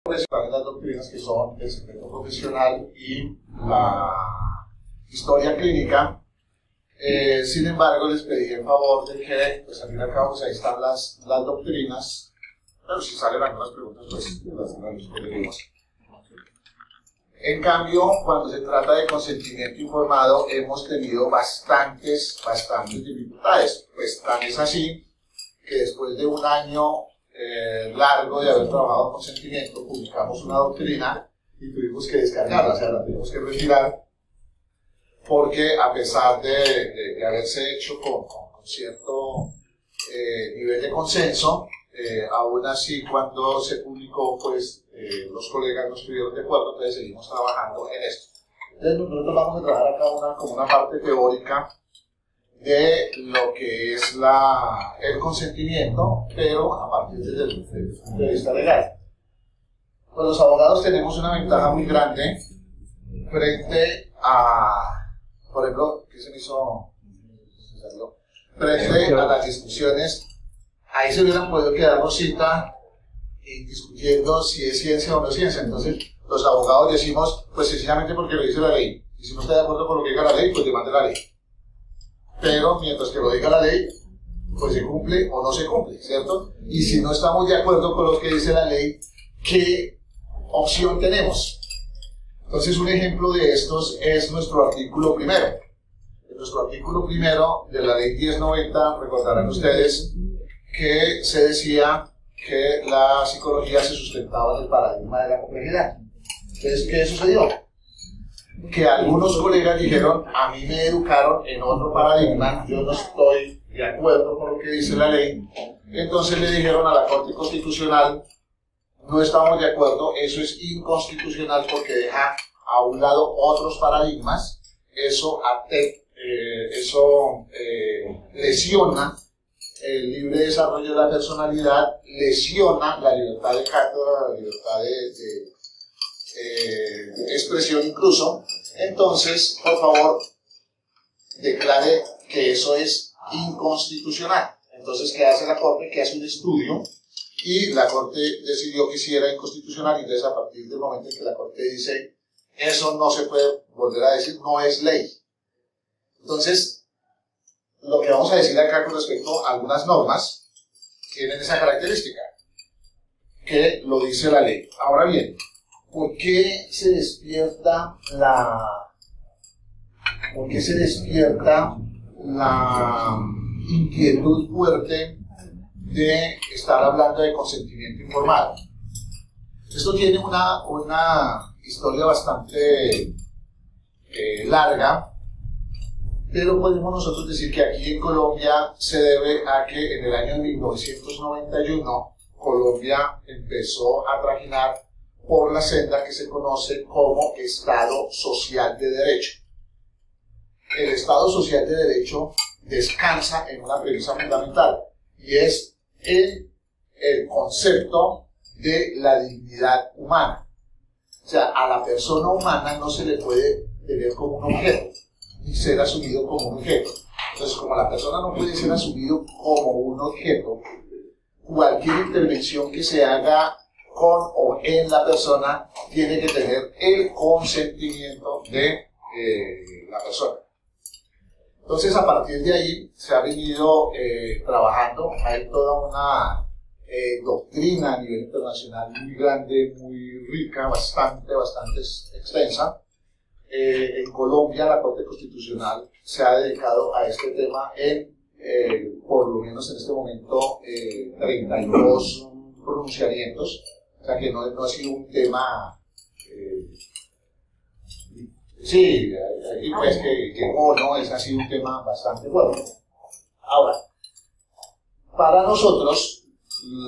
También las doctrinas que son el secreto profesional y la historia clínica. Sin embargo, les pedí el favor de que, pues al fin y al cabo, pues ahí están las doctrinas, pero si salen algunas preguntas, pues las respondemos. En cambio, cuando se trata de consentimiento informado, hemos tenido bastantes dificultades. Pues tan es así que después de un año largo de haber trabajado en consentimiento, publicamos una doctrina y tuvimos que descargarla, o sea, la tuvimos que retirar, porque a pesar de haberse hecho con cierto nivel de consenso, aún así cuando se publicó, pues los colegas no estuvieron de acuerdo, entonces seguimos trabajando en esto. Entonces nosotros vamos a trabajar acá como una parte teórica de lo que es el consentimiento, pero a partir desde el punto de vista legal. Pues los abogados tenemos una ventaja muy grande frente a, por ejemplo, ¿qué se me hizo? Frente a las discusiones. Ahí se hubieran podido quedar cita y discutiendo si es ciencia o no es ciencia. Entonces los abogados decimos, pues sencillamente porque lo dice la ley, y si no está de acuerdo con lo que diga la ley, pues demande la ley. Pero mientras que lo diga la ley, pues se cumple o no se cumple, ¿cierto? Y si no estamos de acuerdo con lo que dice la ley, ¿qué opción tenemos? Entonces un ejemplo de estos es nuestro artículo primero. En nuestro artículo primero de la ley 1090, recordarán ustedes que se decía que la psicología se sustentaba en el paradigma de la complejidad. Entonces, ¿qué sucedió? Que algunos colegas dijeron, a mí me educaron en otro paradigma, yo no estoy de acuerdo con lo que dice la ley. Entonces le dijeron a la Corte Constitucional, no estamos de acuerdo, eso es inconstitucional porque deja a un lado otros paradigmas, eso lesiona el libre desarrollo de la personalidad, lesiona la libertad de cátedra, la libertad de expresión incluso. Entonces, por favor, declare que eso es inconstitucional. Entonces, ¿qué hace la Corte? Que hace un estudio y la Corte decidió que sí era inconstitucional, y entonces a partir del momento en que la Corte dice eso no se puede volver a decir, no es ley. Entonces, lo que vamos a decir acá con respecto a algunas normas tienen esa característica, que lo dice la ley. Ahora bien, ¿por qué se despierta la inquietud fuerte de estar hablando de consentimiento informado? Esto tiene una historia bastante larga, pero podemos nosotros decir que aquí en Colombia se debe a que en el año 1991 Colombia empezó a trajinar por la senda que se conoce como Estado Social de Derecho. El Estado Social de Derecho descansa en una premisa fundamental, y es el concepto de la dignidad humana. O sea, a la persona humana no se le puede tener como un objeto, ni ser asumido como un objeto. Entonces, como la persona no puede ser asumido como un objeto, cualquier intervención que se haga con o en la persona tiene que tener el consentimiento de la persona. Entonces, a partir de ahí se ha venido trabajando. Hay toda una doctrina a nivel internacional muy grande, muy rica, bastante extensa. En Colombia la Corte Constitucional se ha dedicado a este tema en, por lo menos en este momento, 32 pronunciamientos. O sea que no ha sido un tema, sí, y pues que no, ha sido un tema bastante fuerte. Ahora, para nosotros,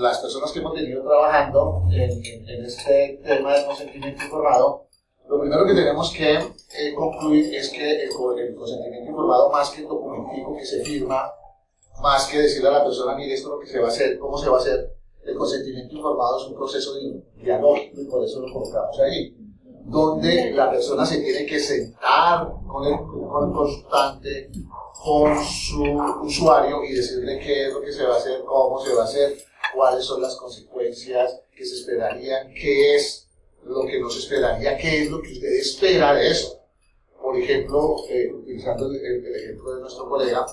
las personas que hemos venido trabajando en este tema del consentimiento informado, lo primero que tenemos que concluir es que el consentimiento informado, más que el documentico que se firma, más que decirle a la persona, mire, esto es lo que se va a hacer, cómo se va a hacer, el consentimiento informado es un proceso dialógico, y por eso lo colocamos ahí, donde la persona se tiene que sentar con el consultante, con su usuario, y decirle qué es lo que se va a hacer, cómo se va a hacer, cuáles son las consecuencias que se esperarían, qué es lo que no se esperaría, qué es lo que usted espera de eso. Por ejemplo, utilizando el ejemplo de nuestro colega,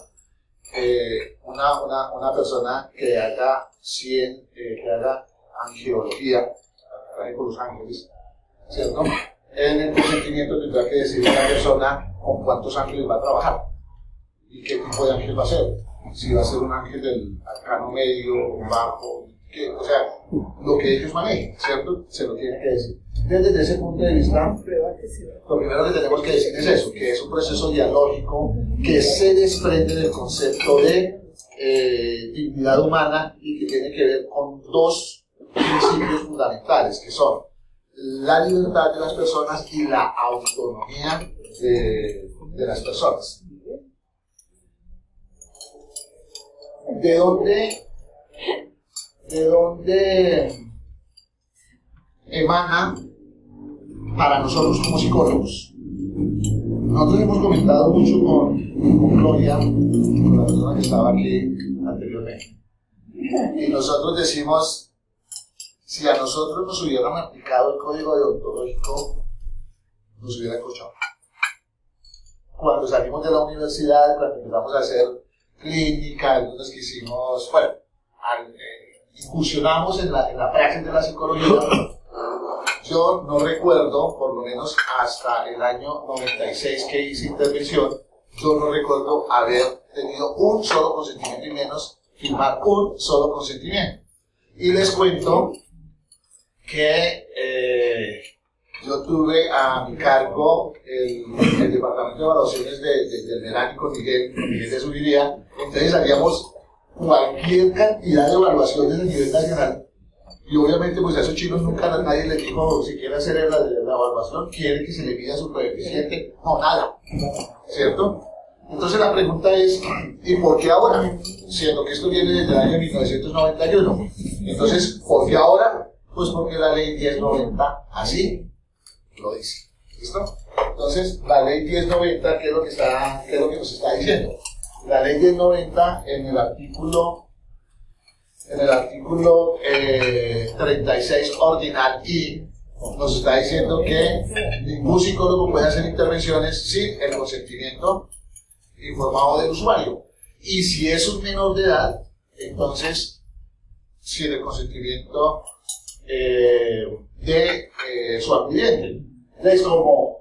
una persona que haga que haga angiología, con los ángeles, ¿cierto? En el consentimiento tendrá que decirle a la persona con cuántos ángeles va a trabajar y qué tipo de ángel va a ser. Si va a ser un ángel del arcano medio, bajo, o sea, lo que ellos manejen, ¿cierto? Se lo tiene que decir. Desde ese punto de vista, lo primero que tenemos que decir es eso, que es un proceso dialógico que se desprende del concepto de dignidad humana y que tiene que ver con dos principios fundamentales, que son la libertad de las personas y la autonomía de las personas. ¿De dónde emana para nosotros como psicólogos? Nosotros hemos comentado mucho con Gloria, con la persona que estaba aquí anteriormente, y nosotros decimos, si a nosotros nos hubieran aplicado el código deontológico, nos hubiera escuchado. Cuando salimos de la universidad, cuando empezamos a hacer clínica, algunos que hicimos, bueno, incursionamos en la praxis de la psicología. Yo no recuerdo, por lo menos hasta el año 96 que hice intervención, yo no recuerdo haber tenido un solo consentimiento y menos firmar un solo consentimiento. Y les cuento que yo tuve a mi cargo el departamento de evaluaciones del Merani con Miguel de Zubiría. Entonces haríamos cualquier cantidad de evaluaciones a nivel nacional. Y obviamente pues a esos chinos nunca nadie les dijo, si quiere hacer la evaluación, quiere que se le mida su coeficiente. No, nada. ¿Cierto? Entonces la pregunta es, ¿y por qué ahora? Siendo que esto viene desde el año 1991. Entonces, ¿por qué ahora? Pues porque la ley 1090 así lo dice. ¿Listo? Entonces, la ley 1090, ¿qué es lo que nos está diciendo? La ley 1090 en el artículo 36 ordinal I nos está diciendo que ningún psicólogo puede hacer intervenciones sin el consentimiento informado del usuario. Y si es un menor de edad, entonces sin el consentimiento de su acudiente. Entonces, como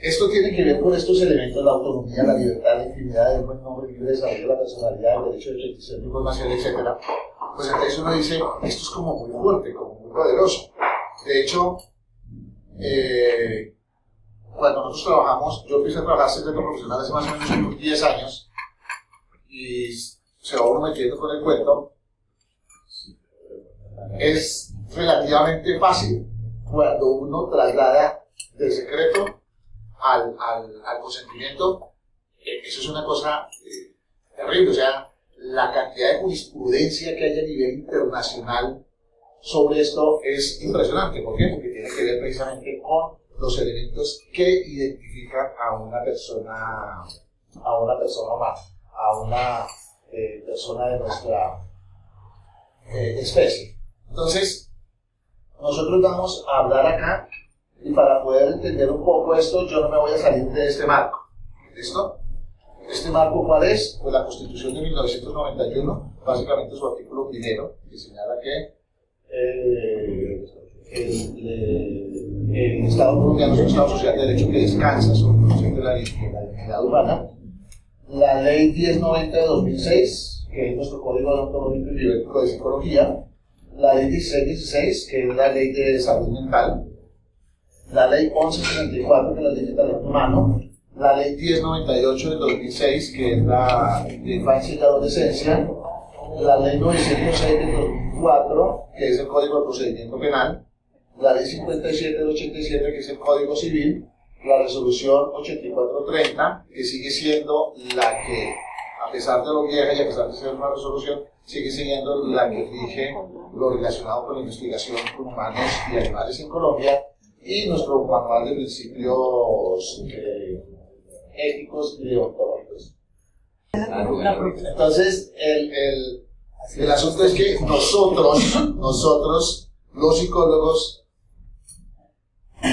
esto tiene que ver con estos elementos, la autonomía, la libertad, la intimidad, el buen nombre, el libre desarrollo de la personalidad, el derecho de petición de información, etc., pues entonces uno dice, esto es como muy fuerte, como muy poderoso. De hecho, cuando nosotros trabajamos, yo empecé a trabajar secreto profesional hace más o menos unos 10 años, y se va uno metiendo con el cuento, es relativamente fácil cuando uno traslada del secreto al consentimiento. Eso es una cosa terrible. O sea, la cantidad de jurisprudencia que hay a nivel internacional sobre esto es impresionante. ¿Por qué? Porque tiene que ver precisamente con los elementos que identifican a una persona humana, a una persona de nuestra especie. Entonces, nosotros vamos a hablar acá, y para poder entender un poco esto, yo no me voy a salir de este marco. ¿Listo? ¿Este marco cuál es? Pues la Constitución de 1991, básicamente su artículo primero, que señala que el Estado colombiano es un Estado social de derecho que descansa sobre el concepto de la dignidad humana. La Ley 1090 de 2006, que es nuestro Código Deontológico y Bioético de Psicología. La Ley 1616, que es la Ley de Salud Mental. La Ley 1164, que es la Ley de Talento Humano. La Ley 1098 del 2006, que es la de Infancia y Adolescencia. La Ley 906 del 2004, que es el Código de Procedimiento Penal. La Ley 57 del 87, que es el Código Civil. La Resolución 8430, que sigue siendo la que, a pesar de lo vieja y a pesar de ser una resolución, sigue siendo la que rige lo relacionado con la investigación con humanos y animales en Colombia, y nuestro manual de principios éticos y deontológicos. Entonces, El asunto es que nosotros, los psicólogos,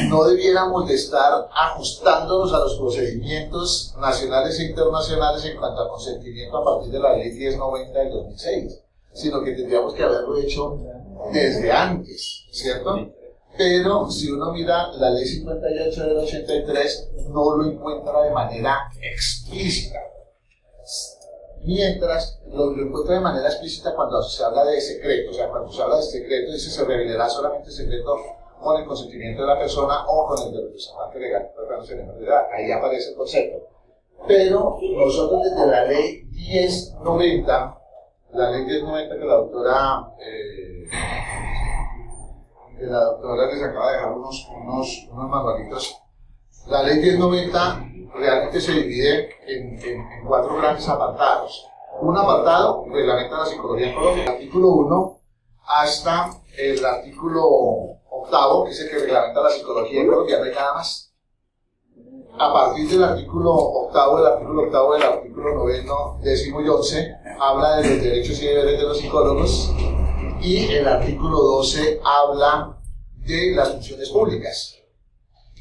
no debiéramos de estar ajustándonos a los procedimientos nacionales e internacionales en cuanto a consentimiento a partir de la ley 1090 del 2006, sino que tendríamos que haberlo hecho desde antes, ¿cierto? Pero si uno mira la ley 58 del 83, no lo encuentra de manera explícita. Mientras lo encuentra de manera explícita cuando se habla de secreto, o sea, cuando se habla de secreto, dice se revelará solamente secreto con el consentimiento de la persona o con el del representante legal, cuando se menor de edad. Ahí aparece el concepto. Pero nosotros desde la ley 1090, que la doctora les acaba de dejar unos manualitos, la ley 1090 realmente se divide en 4 grandes apartados. Un apartado reglamenta la psicología en Colombia, el artículo 1 hasta el artículo 8, que es el que reglamenta la psicología en Colombia, no hay nada más. A partir del artículo 8, del artículo 9, 10 y 11, habla de los derechos y deberes de los psicólogos, y el artículo 12 habla de las funciones públicas.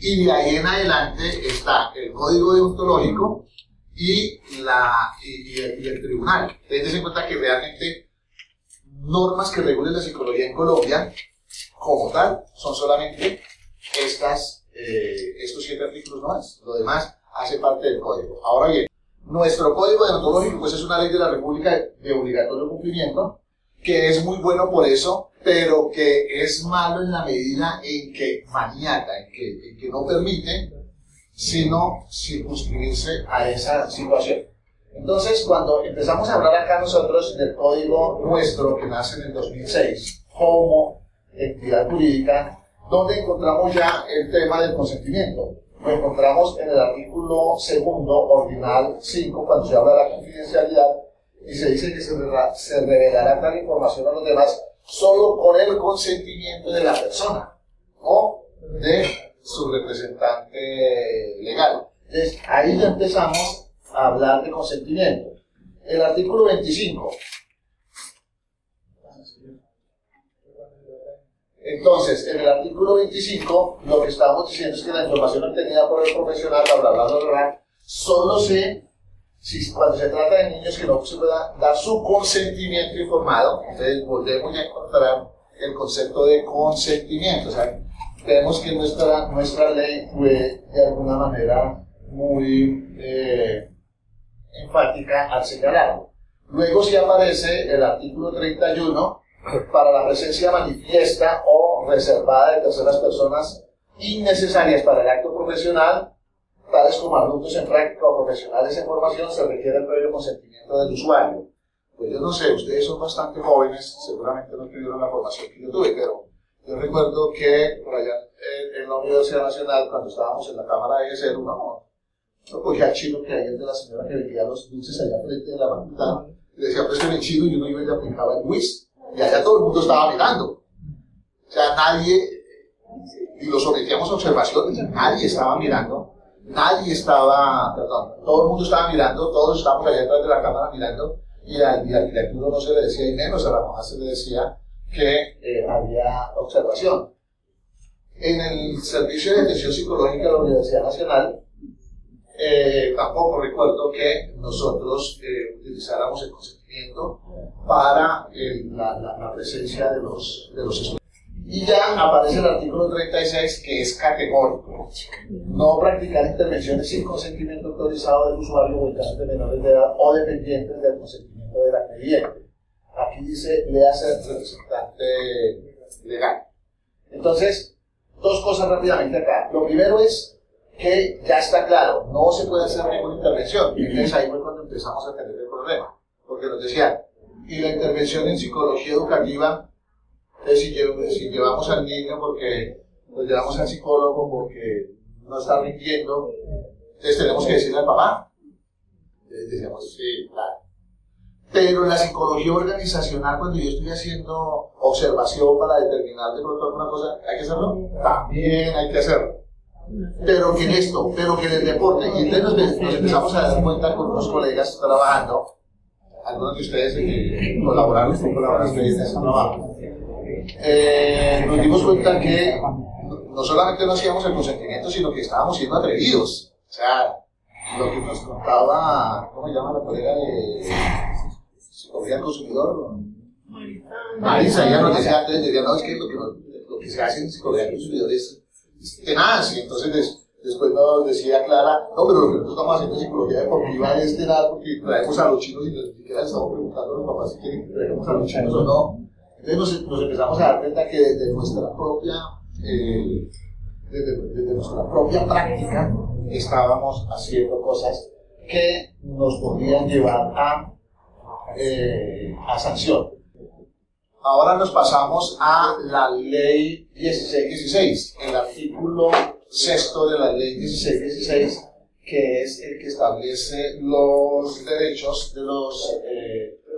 Y de ahí en adelante está el código deontológico y el tribunal. Entonces, en cuenta que realmente normas que regulen la psicología en Colombia, como tal, son solamente estos 7 artículos nomás. Lo demás hace parte del código. Ahora bien, nuestro código deontológico pues es una ley de la República de obligatorio cumplimiento, que es muy bueno por eso, pero que es malo en la medida en que maniata, en que no permite sino circunscribirse a esa situación. Entonces, cuando empezamos a hablar acá nosotros del código nuestro que nace en el 2006 como entidad jurídica, donde encontramos ya el tema del consentimiento. Lo encontramos en el artículo 2, ordinal 5, cuando se habla de la confidencialidad, y se dice que se revelará tal información a los demás solo con el consentimiento de la persona o de su representante legal. Entonces, ahí ya empezamos a hablar de consentimiento. El artículo 25. Entonces, en el artículo 25, lo que estamos diciendo es que la información obtenida por el profesional, solo cuando se trata de niños que no se pueda dar su consentimiento informado. Entonces, volvemos a encontrar el concepto de consentimiento. O sea, vemos que nuestra ley fue de alguna manera muy enfática al señalarlo. Luego sí aparece el artículo 31 para la presencia manifiesta o reservada de terceras personas innecesarias para el acto profesional, tales como alumnos en práctica o profesionales en formación, se requiere el previo consentimiento del usuario. Pues yo no sé, ustedes son bastante jóvenes, seguramente no tuvieron la formación que yo tuve, pero yo recuerdo que por allá en la Universidad Nacional, cuando estábamos en la Cámara de Gesell, no cogía el chino que hay de la señora que vendía los dulces allá frente de la facultad, y decía, préstame el chino, y uno iba y le aplicaba el whiz, y allá todo el mundo estaba mirando. O sea, y lo sometíamos a observación, y nadie estaba mirando. Todo el mundo estaba mirando, todos estábamos allá detrás de la cámara mirando, y al arquitecto no se le decía, y menos a la mamá se le decía que había observación. En el servicio de atención psicológica de la Universidad Nacional, tampoco recuerdo que nosotros utilizáramos el consentimiento para la presencia de los estudiantes. Y ya aparece el artículo 36, que es categórico: no practicar intervenciones sin consentimiento autorizado del usuario o en casos de menores de edad o dependientes del consentimiento del accediente. Aquí dice, léase representante legal. Entonces, dos cosas rápidamente acá. Lo primero es que ya está claro, no se puede hacer ninguna intervención. Entonces ahí fue cuando empezamos a tener el problema, porque nos decían, y la intervención en psicología educativa, si llevamos al niño porque lo llevamos al psicólogo porque no está rindiendo, entonces tenemos que decirle al papá. Entonces decíamos, sí, claro. Pero en la psicología organizacional, cuando yo estoy haciendo observación para determinar de pronto alguna cosa, ¿hay que hacerlo? También hay que hacerlo. Pero que en el deporte, y entonces nos empezamos a dar cuenta con unos colegas trabajando algunos de ustedes colaboraron en ese trabajo, nos dimos cuenta que no solamente no hacíamos el consentimiento, sino que estábamos siendo atrevidos. O sea, lo que nos contaba, ¿cómo se llama la colega de psicología del consumidor? Marisa, ella nos decía antes, decía, no, es que lo que se hace en psicología del consumidor es tenaz, y entonces después nos decía Clara, no, pero lo que nosotros estamos haciendo en psicología deportiva es tenaz porque traemos a los chinos y ni siquiera estamos preguntando a los papás si quieren que traigamos a los chinos o no. Entonces nos empezamos a dar cuenta que desde nuestra propia práctica estábamos haciendo cosas que nos podrían llevar a sanción. Ahora nos pasamos a la ley 1616, el artículo 6 de la ley 1616, que es el que establece los derechos de los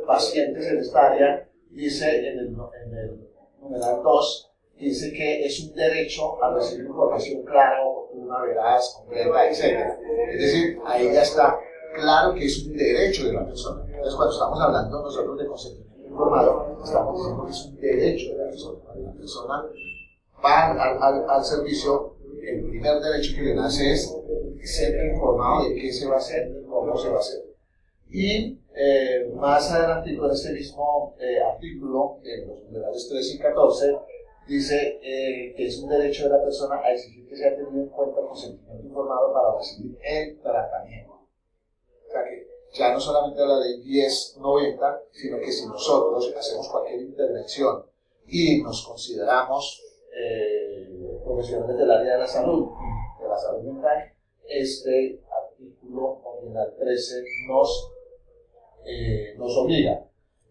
pacientes en esta área. Dice en el numeral 2, dice que es un derecho a recibir información clara, oportuna, veraz, completa, etc. Es decir, ahí ya está claro que es un derecho de la persona. Entonces, cuando estamos hablando nosotros de consentimiento informado, estamos diciendo que es un derecho de la persona. La persona va al servicio, el primer derecho que le nace es ser informado de qué se va a hacer y cómo se va a hacer. Y más adelante, en este mismo artículo, en los numerales 13 y 14, dice que es un derecho de la persona a exigir que sea tenido en cuenta el consentimiento informado para recibir el tratamiento. O sea que ya no solamente la ley 1090, sino que si nosotros hacemos cualquier intervención y nos consideramos profesionales del área de la salud mental, este artículo original 13 nos obliga.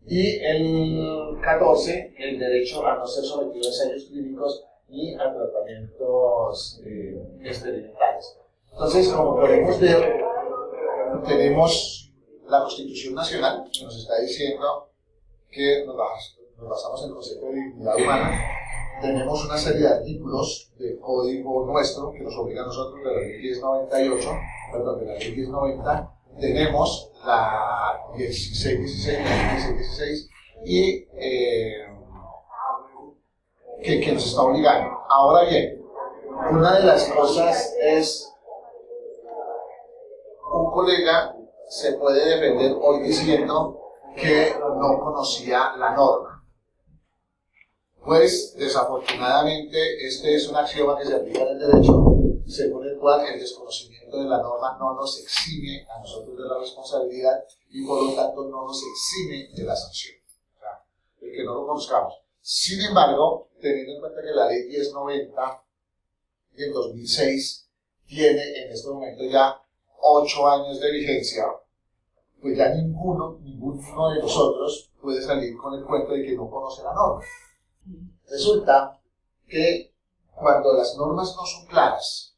Y el 14, el derecho a no ser sometido a ensayos clínicos ni a tratamientos experimentales. Entonces, como podemos ver, tenemos la Constitución Nacional, que nos está diciendo que nos basamos en el concepto de dignidad humana. Tenemos una serie de artículos del código nuestro que nos obligan a nosotros de la ley 1098, perdón, de la ley 1090. Tenemos la 1616, la 1616 y que nos está obligando. Ahora bien, una de las cosas es, un colega se puede defender hoy diciendo que no conocía la norma. Pues, desafortunadamente, este es un axioma que se aplica en el derecho, según el cual el desconocimiento de la norma no nos exime a nosotros de la responsabilidad y, por lo tanto, no nos exime de la sanción. O sea, el que no lo conozcamos. Sin embargo, teniendo en cuenta que la ley 1090 del 2006 tiene en este momento ya 8 años de vigencia, pues ya ninguno de nosotros puede salir con el cuento de que no conoce la norma. Resulta que cuando las normas no son claras,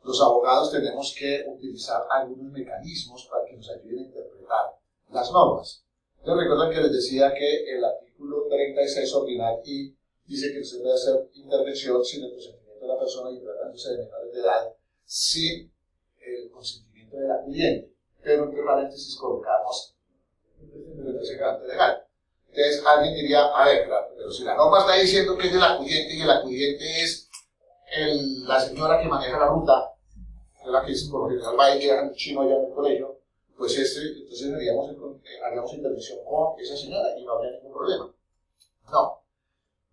los abogados tenemos que utilizar algunos mecanismos para que nos ayuden a interpretar las normas. Yo recuerdo que les decía que el artículo 36 ordinal I dice que no se puede hacer intervención sin el consentimiento de la persona y tratándose de menores de edad sin el consentimiento del acudiente. Pero entre paréntesis colocamos el representante legal. Entonces alguien diría, a ver, claro, pero si la norma está diciendo que es el acudiente y el acudiente es la señora que maneja la ruta, es la que por lo general va y llega el chino allá en el colegio, pues entonces haríamos intervención con esa señora y no habría ningún problema. No.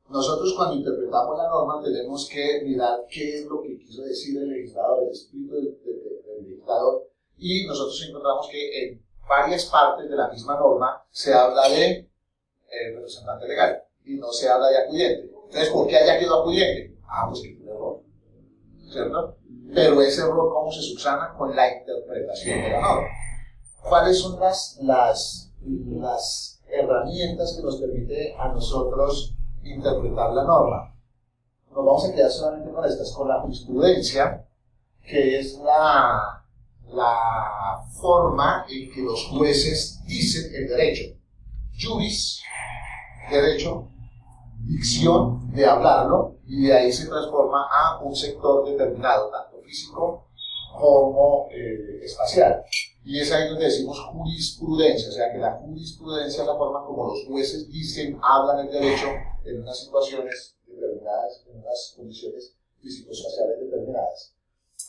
Nosotros cuando interpretamos la norma tenemos que mirar qué es lo que quiso decir el legislador, el espíritu del legislador, y nosotros encontramos que en varias partes de la misma norma se habla de representante legal y no se habla de acudiente. Entonces, ¿por qué haya quedado acudiente? Pues que fue un error, ¿cierto? Pero ese error, ¿cómo se subsana? Con la interpretación de la norma. ¿Cuáles son las herramientas que nos permite a nosotros interpretar la norma? Nos vamos a quedar solamente con estas, con la jurisprudencia, que es la forma en que los jueces dicen el derecho. Juris, derecho, dicción, de hablarlo, y de ahí se transforma a un sector determinado, tanto físico como espacial. Y es ahí donde decimos jurisprudencia, o sea que la jurisprudencia es la forma como los jueces dicen, hablan el derecho en unas situaciones determinadas, en unas condiciones físico-sociales determinadas.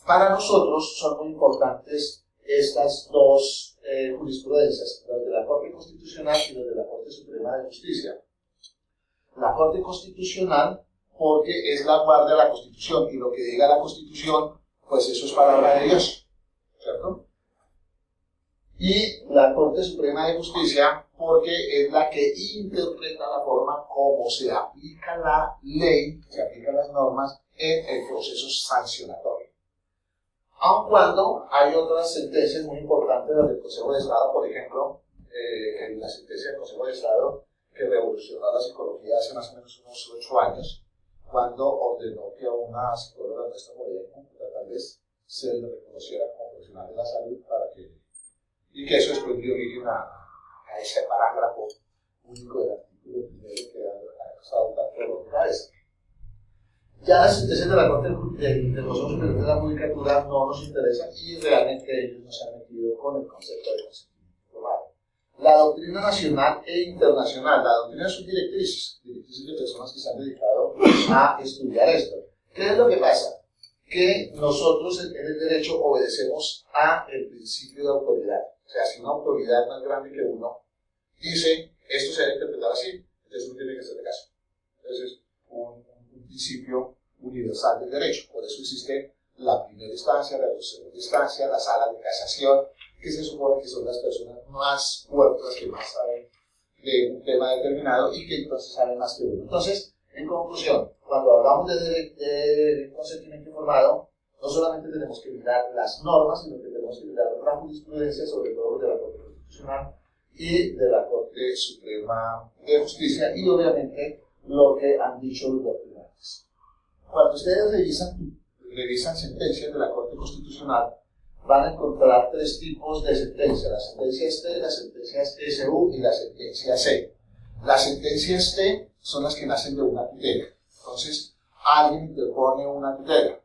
Para nosotros son muy importantes estas dos jurisprudencias, los de la Corte Constitucional y los de la Corte Suprema de Justicia. La Corte Constitucional porque es la guardia de la Constitución, y lo que diga la Constitución, pues eso es palabra de Dios, ¿cierto? Y la Corte Suprema de Justicia porque es la que interpreta la forma como se aplica la ley, se aplican las normas en el proceso sancionatorio. Aun cuando hay otras sentencias muy importantes del Consejo de Estado, por ejemplo, la sentencia del Consejo de Estado que revolucionó la psicología hace más o menos unos 8 años, cuando ordenó que a una psicóloga nuestra Morelia tal vez se le reconociera como profesional de la salud y que eso después dio origen a ese parágrafo único del artículo primero que ha costado tanto dolor de cabeza. Ya las sentencias de la Corte del Consejo Superior de la Judicatura no nos interesan y realmente ellos no se han metido con el concepto de consentimiento informado. La doctrina nacional e internacional, la doctrina son directrices de personas que se han dedicado a estudiar esto. ¿Qué es lo que pasa? Que nosotros en el derecho obedecemos a el principio de autoridad. O sea, si una autoridad más grande que uno dice, esto se debe interpretar así, entonces uno tiene que hacerle caso. Entonces, un principio universal del derecho. Por eso existe la primera instancia, la segunda instancia, la sala de casación, que se supone que son las personas más fuertes, que más saben de un tema determinado y que entonces saben más que uno. Entonces, en conclusión, cuando hablamos de consentimiento informado, no solamente tenemos que mirar las normas, sino que tenemos que mirar la jurisprudencia, sobre todo de la Corte Constitucional y de la Corte Suprema de Justicia, y obviamente lo que han dicho los doctrinales. Cuando ustedes revisan sentencias de la Corte Constitucional, van a encontrar 3 tipos de sentencias: las sentencias T, las sentencias SU y las sentencias C. Las sentencias T son las que nacen de una tutela. Entonces, alguien interpone una tutela.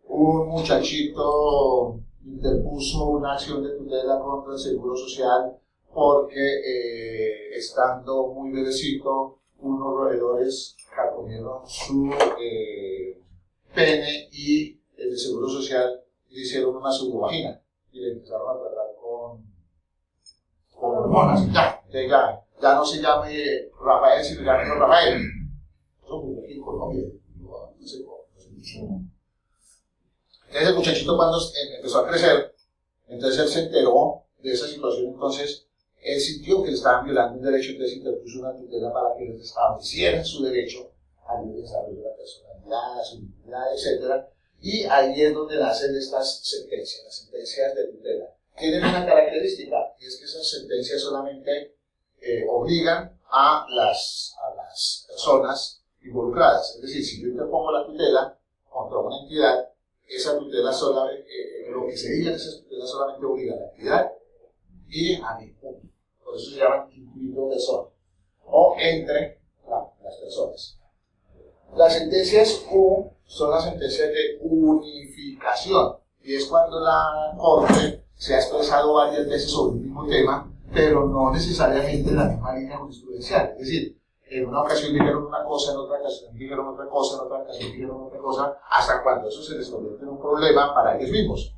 Un muchachito interpuso una acción de tutela contra el Seguro Social porque, estando muy bebecito, unos roedores carcomieron su pene y el Seguro Social le hicieron una subvagina y le empezaron a tratar con hormonas. Ya no se llame Rafael, sino llame Rafael. Eso ocurrió aquí en Colombia. No sé cómo. Entonces el muchachito, cuando empezó a crecer, entonces él se enteró de esa situación. Entonces él sintió que le estaban violando un derecho, entonces interpuso una tutela para que les establecieran su derecho al libre desarrollo de la personalidad, a su dignidad, etc. Y ahí es donde nacen estas sentencias, las sentencias de tutela. Tienen una característica, y es que esas sentencias solamente obligan a las personas involucradas. Es decir, si yo interpongo la tutela contra una entidad, esa tutela lo que se diga en esa tutela solamente obliga a la entidad y a mí. Por eso se llaman intuito persona, o entre las personas. Las sentencias U son las sentencias de unificación, y es cuando la Corte se ha expresado varias veces sobre el mismo tema, pero no necesariamente en la misma línea jurisprudencial. Es decir, en una ocasión dijeron una cosa, en otra ocasión dijeron otra cosa, en otra ocasión dijeron otra cosa, hasta cuando eso se les convierte en un problema para ellos mismos.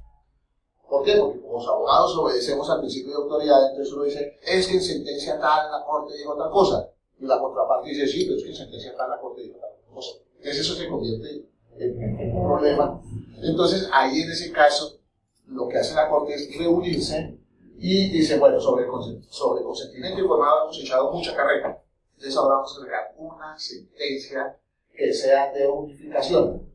¿Por qué? Porque como los abogados obedecemos al principio de autoridad, entonces uno dice, es que en sentencia tal la Corte dijo tal cosa, y la contraparte dice, sí, pero es que en sentencia tal la Corte dijo tal cosa. Entonces eso se convierte en un problema. Entonces ahí en ese caso lo que hace la Corte es reunirse y dice, bueno, sobre consentimiento informado hemos echado mucha carrera. Entonces ahora vamos a agregar una sentencia que sea de unificación.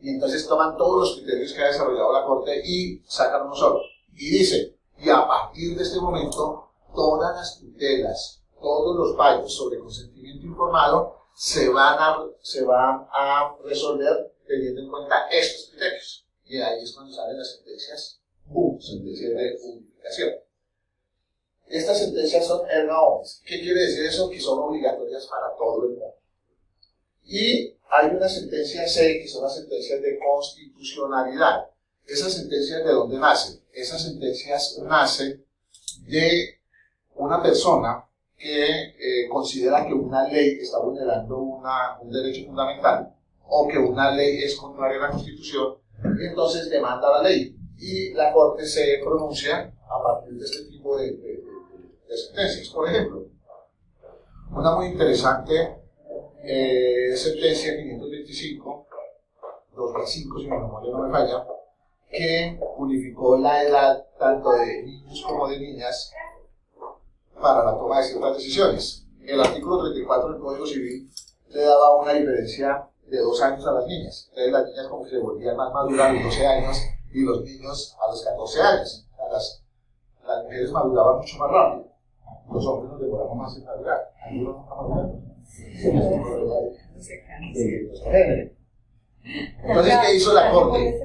Y entonces toman todos los criterios que ha desarrollado la Corte y sacan uno solo. Y dice, y a partir de este momento, todas las tutelas, todos los fallos sobre consentimiento informado se van a resolver teniendo en cuenta estos criterios. Y ahí es cuando salen las sentencias sentencias de unificación. Estas sentencias son erga omnes. ¿Qué quiere decir eso? Que son obligatorias para todo el mundo. Y hay una sentencia C, que son las sentencias de constitucionalidad. ¿Esas sentencias de dónde nacen? Esas sentencias nacen de una persona que considera que una ley está vulnerando un derecho fundamental o que una ley es contraria a la Constitución, y entonces demanda la ley. Y la Corte se pronuncia a partir de este tipo de sentencias. Por ejemplo, una muy interesante sentencia 525, 2005, si mi memoria no me falla, que unificó la edad tanto de niños como de niñas para la toma de ciertas decisiones. El artículo 34 del Código Civil le daba una diferencia de 2 años a las niñas. Entonces las niñas como que se volvían más maduras a los 12 años y los niños a los 14 años. Las mujeres maduraban mucho más rápido. Los hombres nos demoramos más en madurar. Algunos no maduramos. Entonces, ¿qué hizo la Corte?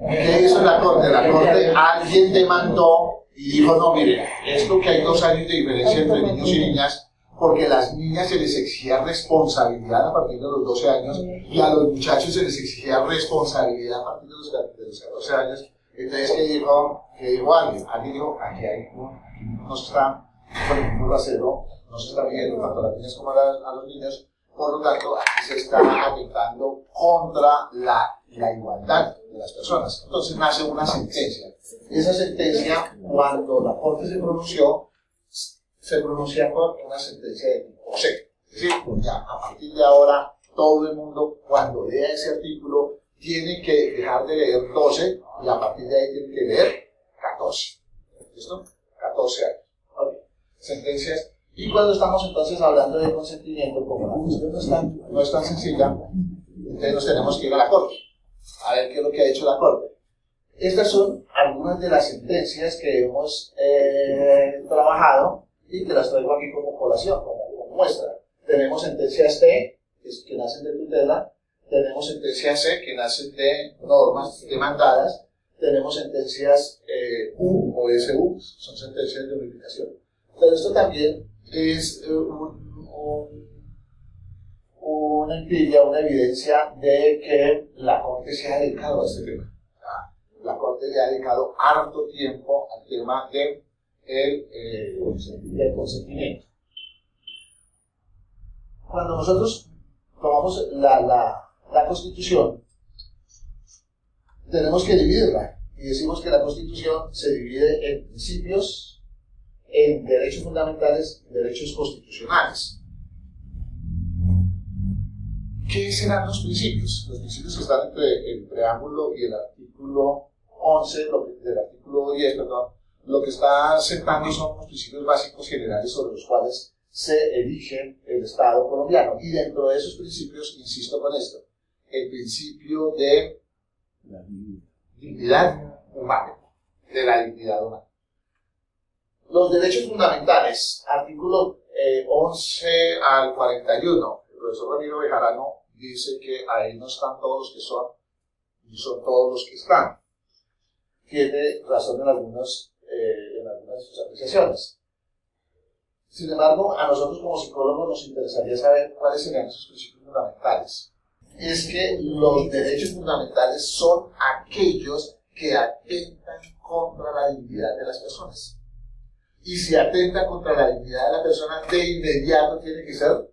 ¿Qué hizo la Corte? La Corte, alguien demandó y dijo, no, mire, esto que hay 2 años de diferencia entre niños y niñas, porque a las niñas se les exigía responsabilidad a partir de los 12 años y a los muchachos se les exigía responsabilidad a partir de los 14 años. Entonces, ¿qué dijo alguien? Alguien dijo, aquí no se está poniendo un rasero, no se está midiendo tanto a las niñas como a los niños, por lo tanto, aquí se está atentando contra la igualdad de las personas. Entonces nace una sentencia. Esa sentencia, cuando la Corte se pronuncia con una sentencia de tipo C. Es decir, ya a partir de ahora, todo el mundo, cuando lea ese artículo, tiene que dejar de leer 12 y a partir de ahí tiene que leer 14. ¿Listo? 14 años. Okay. Sentencias. Y cuando estamos entonces hablando de consentimiento, como la cuestión no es tan sencilla, entonces nos tenemos que ir a la Corte, a ver qué es lo que ha hecho la Corte. Estas son algunas de las sentencias que hemos trabajado y que las traigo aquí como colación, como muestra. Tenemos sentencias T, que nacen de tutela, tenemos sentencias C, que nacen de normas demandadas, tenemos sentencias U o SU, son sentencias de unificación. Pero esto también es una empiria, una evidencia de que la Corte se ha dedicado a este tema. La Corte le ha dedicado harto tiempo al tema del consentimiento. Cuando nosotros tomamos la Constitución, tenemos que dividirla y decimos que la Constitución se divide en principios, en derechos fundamentales y derechos constitucionales. ¿Qué serán los principios? Los principios están entre el preámbulo y el artículo 11, del artículo 10, perdón. Lo que está sentando son los principios básicos generales sobre los cuales se erige el Estado colombiano. Y dentro de esos principios, insisto con esto, el principio de la dignidad humana, de la dignidad humana. Los derechos fundamentales, artículo 11 al 41, el profesor Ramiro Bejarano dice que ahí no están todos los que son, ni son todos los que están. Tiene razón en algunas de sus apreciaciones. Sin embargo, a nosotros como psicólogos nos interesaría saber cuáles serían esos principios fundamentales. Es que los derechos fundamentales son aquellos que atentan contra la dignidad de las personas. Y si atenta contra la dignidad de la persona, de inmediato tiene que ser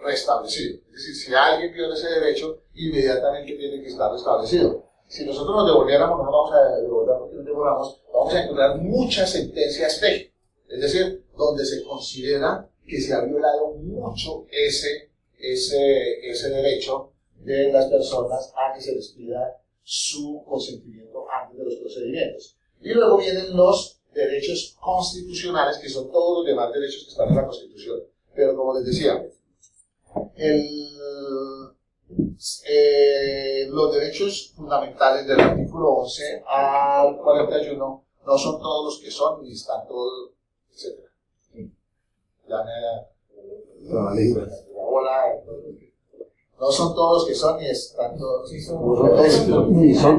restablecido. Es decir, si alguien pierde ese derecho, inmediatamente tiene que estar restablecido. Si nosotros nos devolviéramos, no nos vamos a devolver porque nos devolvamos, vamos a encontrar muchas sentencias T. Es decir, donde se considera que se ha violado mucho ese derecho de las personas a que se les pida su consentimiento antes de los procedimientos. Y luego vienen los derechos constitucionales, que son todos los demás derechos que están en la Constitución. Pero como les decía, los derechos fundamentales del artículo 11 al 41 no son todos los que son, ni están todos, etc. No son todos los que son, ni están todos. Ni son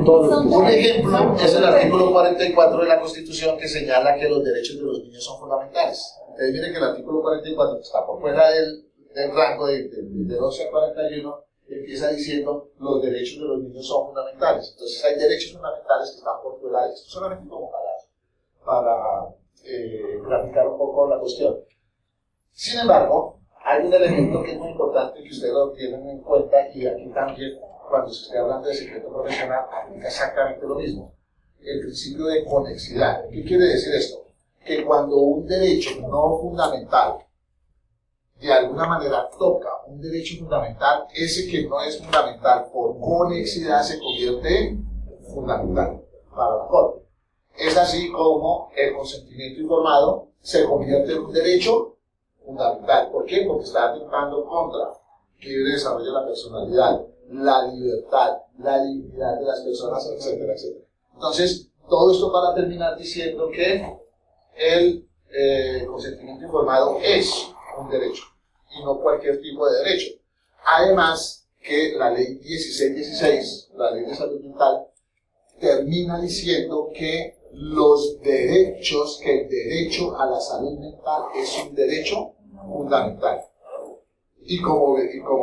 todos los que son. Un ejemplo es el artículo 44 de la Constitución, que señala que los derechos de los niños son fundamentales. Entonces miren que el artículo 44, que está por fuera del rango del 11 al 41, empieza diciendo los derechos de los niños son fundamentales. Entonces hay derechos fundamentales que están por fuera de esto, solamente como para graficar un poco la cuestión. Sin embargo, hay un elemento que es muy importante que ustedes lo tienen en cuenta, y aquí también, cuando se esté hablando de secreto profesional, aplica exactamente lo mismo. El principio de conexidad. ¿Qué quiere decir esto? Que cuando un derecho no fundamental de alguna manera toca un derecho fundamental, ese que no es fundamental por conexidad se convierte en fundamental para la Corte. Es así como el consentimiento informado se convierte en un derecho fundamental. ¿Por qué? Porque está atentando contra el libre desarrollo de la personalidad, la libertad, la dignidad de las personas, etcétera, etcétera. Entonces, todo esto para terminar diciendo que el consentimiento informado es un derecho y no cualquier tipo de derecho. Además, que la ley 1616, la ley de salud mental, termina diciendo que los derechos, que el derecho a la salud mental es un derecho fundamental. Y como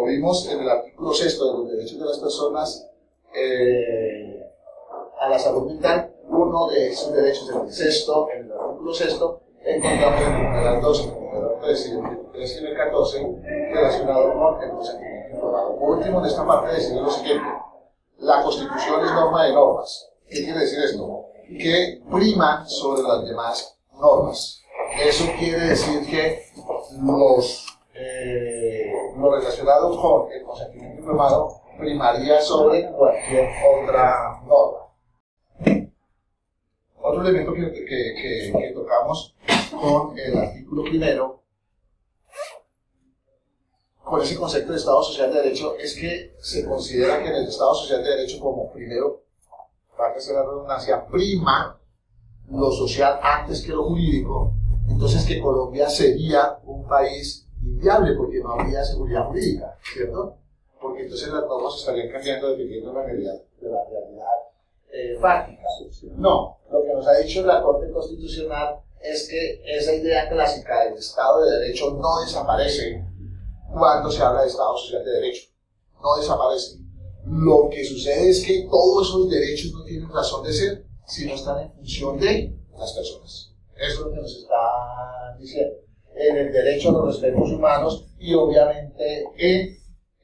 vimos en el artículo 6 de los derechos de las personas a la salud mental, uno de esos derechos, en el artículo 6, encontramos en el numeral 2, en el numeral 3 y en el 14, relacionado con el consentimiento informado. Por último, en esta parte decir lo siguiente: la Constitución es norma de normas. ¿Qué quiere decir esto? Que prima sobre las demás normas. Eso quiere decir que lo relacionado con el consentimiento informado primaría sobre cualquier otra norma. Otro elemento que tocamos con el artículo primero, con ese concepto de Estado Social de Derecho, es que se considera que en el Estado Social de Derecho, como primero, para que sea la redundancia, prima lo social antes que lo jurídico. Entonces, que Colombia sería un país inviable porque no habría seguridad jurídica, ¿cierto? Porque entonces las normas estarían cambiando dependiendo de la realidad fáctica. No, lo que nos ha dicho la Corte Constitucional es que esa idea clásica del Estado de Derecho no desaparece cuando se habla de Estado Social de Derecho. No desaparece. Lo que sucede es que todos esos derechos no tienen razón de ser si no están en función de las personas. Eso es lo que nos está diciendo. En el derecho a los respetos humanos y obviamente en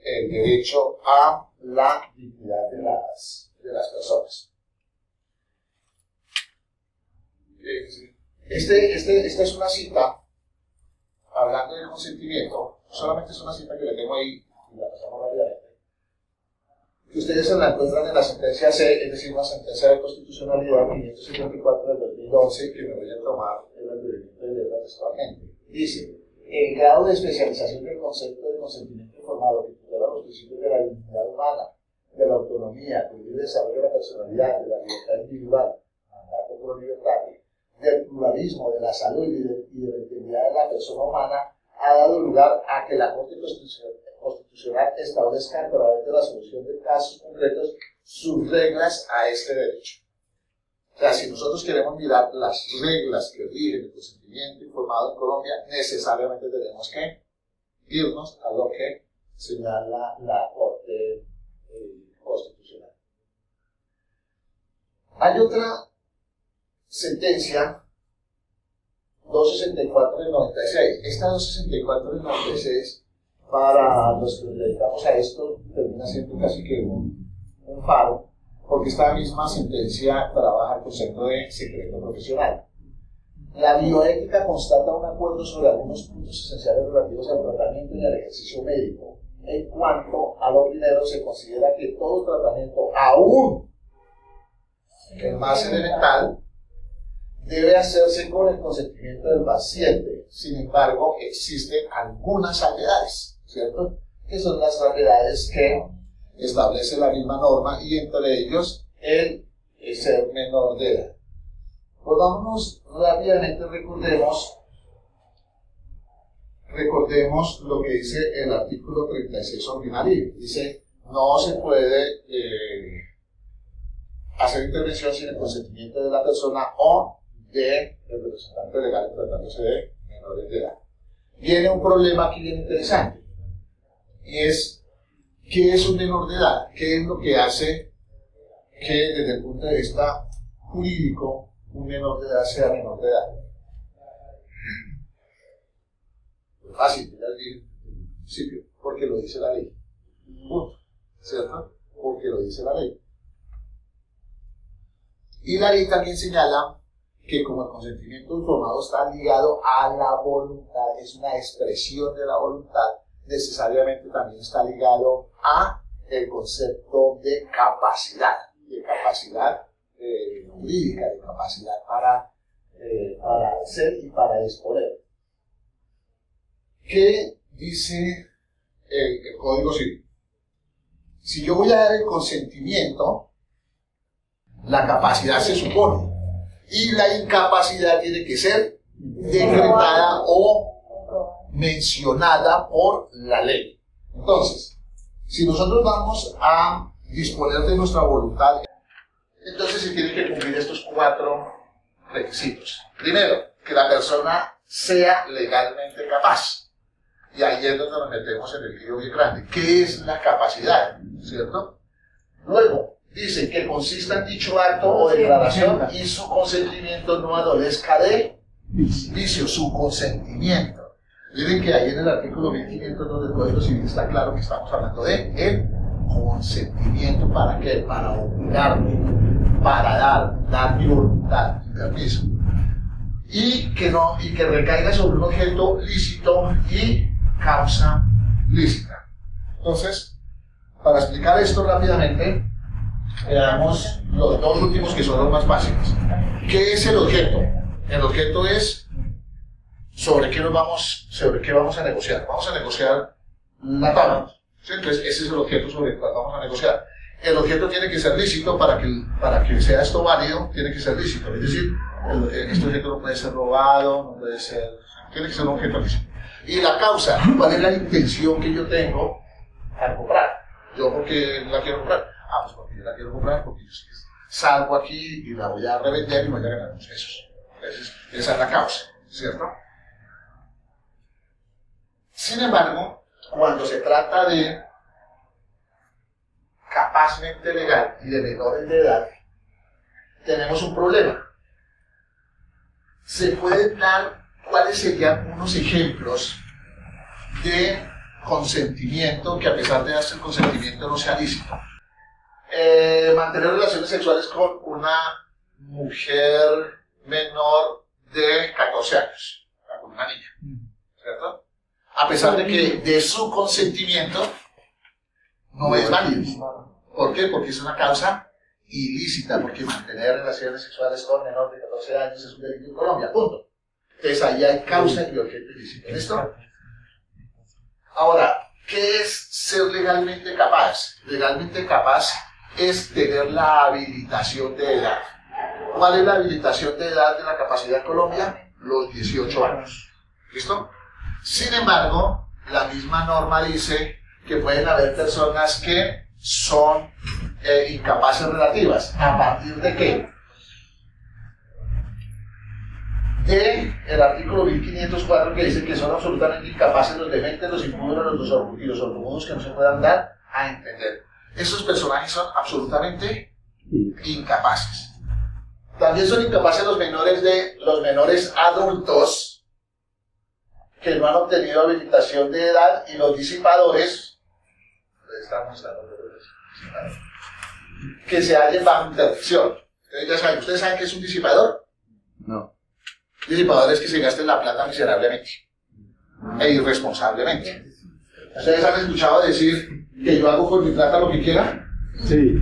el derecho a la dignidad de las personas. Esta es una cita, hablando del consentimiento, solamente es una cita que le tengo ahí, y la pasamos rápidamente, que ustedes se la encuentran en la sentencia C, es decir, una sentencia de constitucionalidad 574 del 2011, que me voy a tomar el atrevimiento de leerla textualmente. Dice: el grado de especialización del concepto de consentimiento informado que tutela los principios de la dignidad humana, de la autonomía, del libre desarrollo de la personalidad, de la libertad individual, mandato por libertad, del pluralismo, de la salud y de la integridad de la persona humana, ha dado lugar a que la Corte Constitucional establezca, a través de la solución de casos concretos, sus reglas a este derecho. O sea, si nosotros queremos mirar las reglas que rigen el consentimiento informado en Colombia, necesariamente tenemos que irnos a lo que señala la Corte Constitucional. Hay otra sentencia, 264 del 96. Esta 264 del 96, para los que nos dedicamos a esto, termina siendo casi que un faro, porque esta misma sentencia trabaja el concepto de secreto profesional. La bioética constata un acuerdo sobre algunos puntos esenciales relativos al tratamiento y al ejercicio médico. En cuanto a lo primero, se considera que todo tratamiento, aún el más elemental, debe hacerse con el consentimiento del paciente. Sin embargo, existen algunas salvedades, ¿cierto? Que son las salvedades que establece la misma norma, y entre ellos el ser menor de edad. Volvámonos rápidamente, recordemos lo que dice el artículo 36 ordinario. Dice: no se puede hacer intervención sin el consentimiento de la persona o del representante legal tratándose de menores de edad. Viene un problema aquí bien interesante, y es ¿Qué es un menor de edad? ¿Qué es lo que hace que desde el punto de vista jurídico un menor de edad sea menor de edad? Fácil, ya dije al principio, porque lo dice la ley. Punto. ¿Cierto? Porque lo dice la ley. Y la ley también señala que como el consentimiento informado está ligado a la voluntad, es una expresión de la voluntad, necesariamente también está ligado a el concepto de capacidad jurídica, de capacidad para hacer y para disponer. ¿Qué dice el Código Civil? Si yo voy a dar el consentimiento, la capacidad se supone, y la incapacidad tiene que ser decretada o mencionada por la ley. Entonces, si nosotros vamos a disponer de nuestra voluntad, entonces se tienen que cumplir estos 4 requisitos. Primero, que la persona sea legalmente capaz. Y ahí es donde nos metemos en el lío bien grande. ¿Qué es la capacidad? ¿Cierto? Luego, dice que consista en dicho acto o declaración y su consentimiento no adolezca de vicio, su consentimiento. Miren que ahí en el artículo 1502 del Código Civil está claro que estamos hablando de el consentimiento. ¿Para qué? Para obligarme, para dar mi voluntad, mi permiso. Y que recaiga sobre un objeto lícito y causa lícita. Entonces, para explicar esto rápidamente, veamos los 2 últimos que son los más básicos. ¿Qué es el objeto? El objeto es sobre qué vamos a negociar. Vamos a negociar la tabla. ¿Sí? Entonces, ese es el objeto sobre el cual vamos a negociar. El objeto tiene que ser lícito para que sea esto válido, tiene que ser lícito. Es decir, este objeto no puede ser robado, no puede ser, tiene que ser un objeto lícito. Y la causa, ¿cuál es la intención que yo tengo al comprar? ¿Yo por qué la quiero comprar? Pues porque yo la quiero comprar, porque yo salgo aquí y la voy a revender y voy a ganar unos pesos. Entonces, esa es la causa, ¿cierto? Sin embargo, cuando se trata de capazmente legal y de menores de edad, tenemos un problema. Se pueden dar, ¿cuáles serían unos ejemplos de consentimiento que a pesar de darse el consentimiento no sea lícito? Mantener relaciones sexuales con una mujer menor de 14 años, con una niña, ¿cierto? A pesar de que de su consentimiento no es válido. ¿Por qué? Porque es una causa ilícita, porque mantener relaciones sexuales con menor de 14 años es un delito en Colombia, punto. Entonces ahí hay causa y objeto ilícito. ¿Listo? Ahora, ¿qué es ser legalmente capaz? Legalmente capaz es tener la habilitación de edad. ¿Cuál es la habilitación de edad de la capacidad en Colombia? Los 18 años. ¿Listo? Sin embargo, la misma norma dice que pueden haber personas que son incapaces relativas. ¿A partir de qué? De el artículo 1504, que dice que son absolutamente incapaces los dementes, los impuros y los sordomudos que no se puedan dar a entender. Estos personajes son absolutamente incapaces. También son incapaces los menores adultos que no han obtenido habilitación de edad, y los disipadores que se hallen bajo interdicción. ¿Ustedes saben qué es un disipador? No. Disipador es que se gaste la plata miserablemente e irresponsablemente. ¿Ustedes han escuchado decir que yo hago con mi plata lo que quiera? Sí.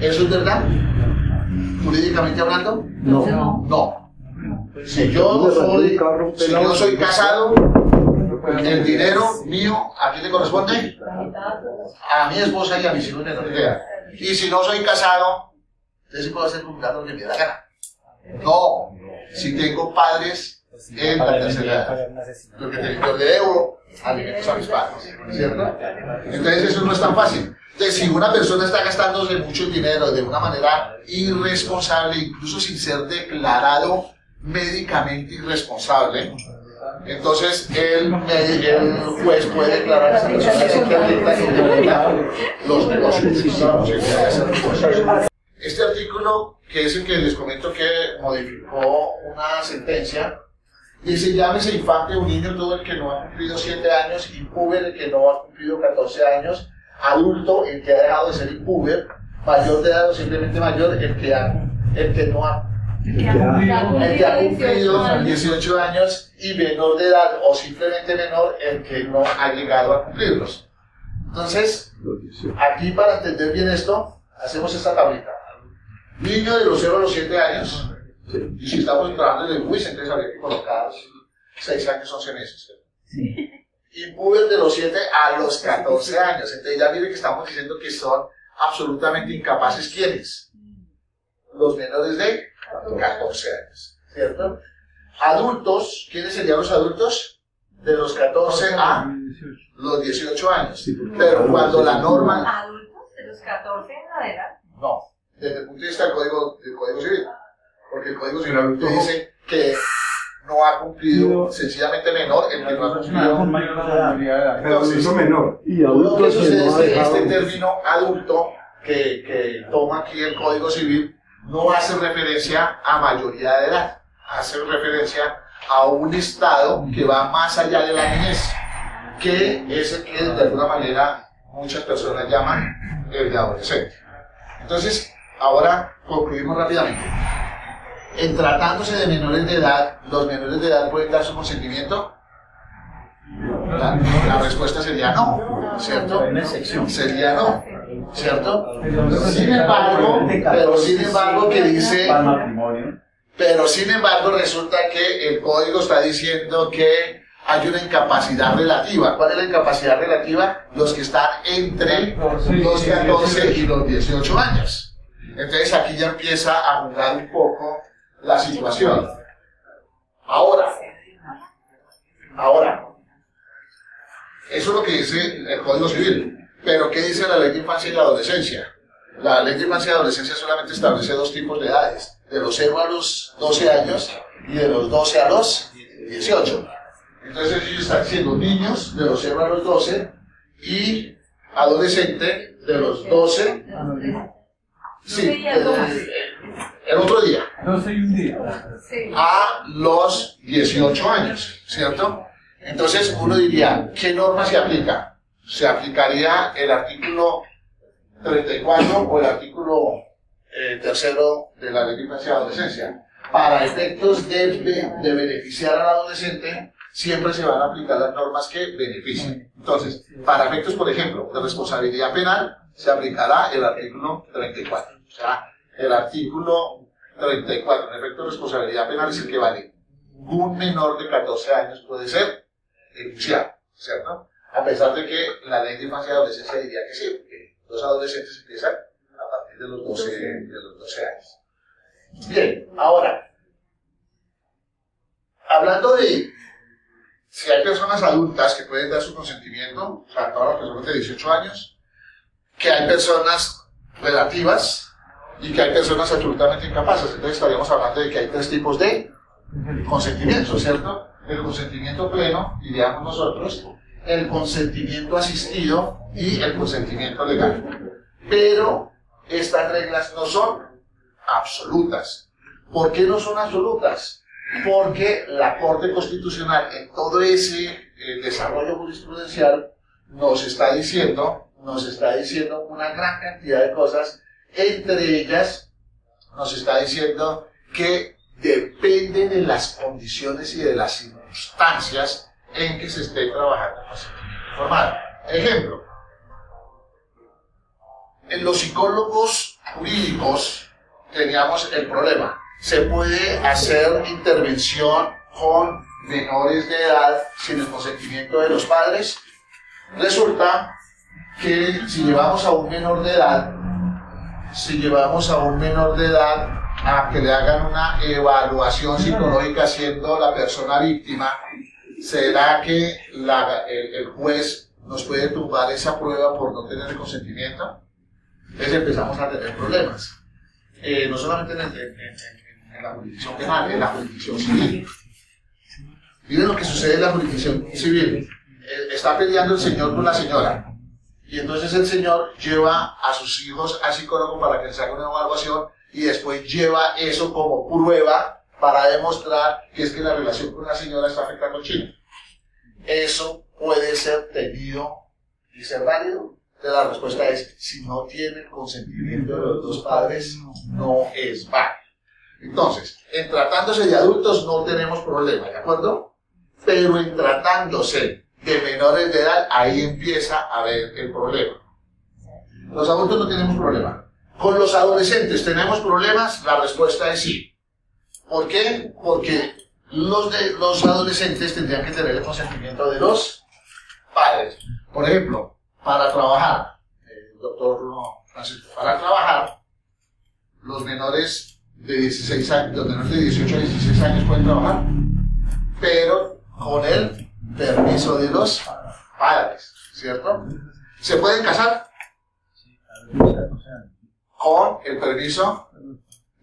¿Eso es verdad? ¿Jurídicamente hablando? No. No. Si yo soy casado, el dinero mío, ¿a quién le corresponde? A mi esposa y a mis hijos menores de edad. Y si no soy casado, entonces sí puedo hacer con mi plata lo que me da la gana. No. Si tengo padres en la tercera edad, lo que yo le debo alimentos a mis padres, ¿cierto? Entonces eso no es tan fácil. Entonces, si una persona está gastándose mucho dinero de una manera irresponsable, incluso sin ser declarado médicamente irresponsable, Entonces el juez puede declarar a esa persona interdicta y determinar los Este artículo, que es el que les comento que modificó una sentencia, dice: llámese infante un niño todo el que no ha cumplido 7 años, impúber el que no ha cumplido 14 años, adulto el que ha dejado de ser impúber, mayor de edad o simplemente mayor el que no ha cumplido 18 años, y menor de edad o simplemente menor el que no ha llegado a cumplirlos. Entonces, aquí para entender bien esto, hacemos esta tablita. Niño de los 0 a los 7 años, y si estamos trabajando en el WIS, entonces habría que colocar 6 años, 11 meses. Impúber de los 7 a los 14 años, entonces ya miren que estamos diciendo que son absolutamente incapaces. ¿Quiénes? Los menores de 14 años, ¿cierto? Adultos, ¿quiénes serían los adultos? De los 14 a los 18 años. Pero cuando la norma... ¿Adultos de los 14 en adelante? No, desde el punto de vista del Código Civil. Porque el Código Civil dice que no ha cumplido, sencillamente menor, el que no ha cumplido. Pero se hizo menor. Y Lo que adultos que sucede no es ha que dejado. este término adulto que toma aquí el Código Civil no hace referencia a mayoría de edad, hace referencia a un estado que va más allá de la niñez, que es el que de alguna manera muchas personas llaman el de adolescente. Entonces, ahora concluimos rápidamente. En tratándose de menores de edad, ¿los menores de edad pueden dar su consentimiento? La respuesta sería no, ¿cierto? Sería no, ¿cierto? Sin embargo, que dice... Pero sin embargo resulta que el código está diciendo que hay una incapacidad relativa. ¿Cuál es la incapacidad relativa? Los que están entre los 14 y los 18 años. Entonces aquí ya empieza a jugar un poco la situación. Ahora, eso es lo que dice el Código Civil. Pero ¿qué dice la Ley de Infancia y la Adolescencia? La Ley de Infancia y Adolescencia solamente establece 2 tipos de edades: de los 0 a los 12 años y de los 12 a los 18. Entonces ellos están diciendo niños de los 0 a los 12 y adolescente de los 12. Sí, el otro día. 12 y un día. A los 18 años, ¿cierto? Entonces uno diría, ¿qué norma se aplica? ¿Se aplicaría el artículo 34 o el artículo tercero de la Ley de Infancia y Adolescencia? Para efectos de beneficiar al adolescente, siempre se van a aplicar las normas que beneficien. Entonces, para efectos, por ejemplo, de responsabilidad penal, se aplicará el artículo 34. O sea, el artículo 34, en efecto de responsabilidad penal, es el que vale. Un menor de 14 años puede ser denunciado, ¿cierto? A pesar de que la Ley de Infancia y Adolescencia diría que sí, porque los adolescentes empiezan a partir de los 12 años. Bien, ahora, hablando de si hay personas adultas que pueden dar su consentimiento, o sea, todas las personas de 18 años, que hay personas relativas y que hay personas absolutamente incapaces. Entonces estaríamos hablando de que hay 3 tipos de consentimiento, ¿cierto? El consentimiento pleno, diríamos nosotros, el consentimiento asistido y el consentimiento legal. Pero estas reglas no son absolutas. ¿Por qué no son absolutas? Porque la Corte Constitucional en todo ese desarrollo jurisprudencial nos está diciendo una gran cantidad de cosas. Entre ellas nos está diciendo que depende de las condiciones y de las circunstancias en que se esté trabajando el consentimiento informado. Ejemplo, en los psicólogos jurídicos teníamos el problema: se puede hacer intervención con menores de edad sin el consentimiento de los padres. Resulta que si llevamos a un menor de edad a que le hagan una evaluación psicológica siendo la persona víctima, ¿será que el juez nos puede tumbar esa prueba por no tener el consentimiento? Entonces empezamos a tener problemas. No solamente en la jurisdicción penal, en la jurisdicción civil. Miren lo que sucede en la jurisdicción civil. Está peleando el señor con la señora. Y entonces el señor lleva a sus hijos al psicólogo para que les haga una evaluación y después lleva eso como prueba para demostrar que es que la relación con la señora está afectando al chico. ¿Eso puede ser tenido y ser válido? Entonces la respuesta es, si no tiene el consentimiento de los dos padres, no es válido. Entonces, en tratándose de adultos no tenemos problema, ¿de acuerdo? Pero en tratándose de menores de edad, ahí empieza a haber el problema. Los adultos no tenemos problema. Con los adolescentes, ¿tenemos problemas? La respuesta es sí. ¿Por qué? Porque los adolescentes tendrían que tener el consentimiento de los padres. Por ejemplo, para trabajar, doctor Francisco, para trabajar, los menores de 16 años, los menores de 18 a 16 años pueden trabajar, pero con el permiso de los padres, ¿cierto? ¿Se pueden casar? Con el permiso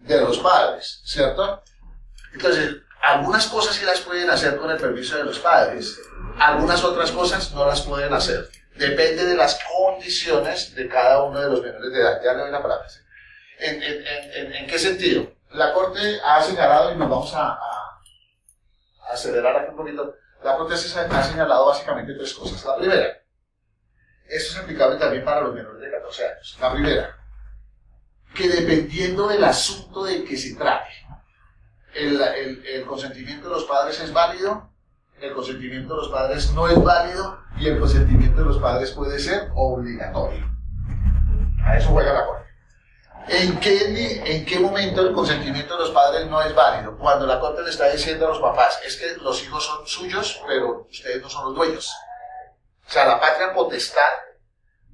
de los padres, ¿cierto? Entonces, algunas cosas sí las pueden hacer con el permiso de los padres, algunas otras cosas no las pueden hacer. Depende de las condiciones de cada uno de los menores de edad. Ya le doy la palabra. ¿En qué sentido? La Corte ha señalado, y nos vamos a acelerar aquí un poquito, la Corte ha señalado básicamente tres cosas. La primera, esto es aplicable también para los menores de 14 años. La primera, que dependiendo del asunto de que se trate, el consentimiento de los padres es válido, el consentimiento de los padres no es válido y el consentimiento de los padres puede ser obligatorio. A eso juega la Corte. ¿En qué momento el consentimiento de los padres no es válido? Cuando la Corte le está diciendo a los papás, es que los hijos son suyos, pero ustedes no son los dueños. O sea, la patria potestad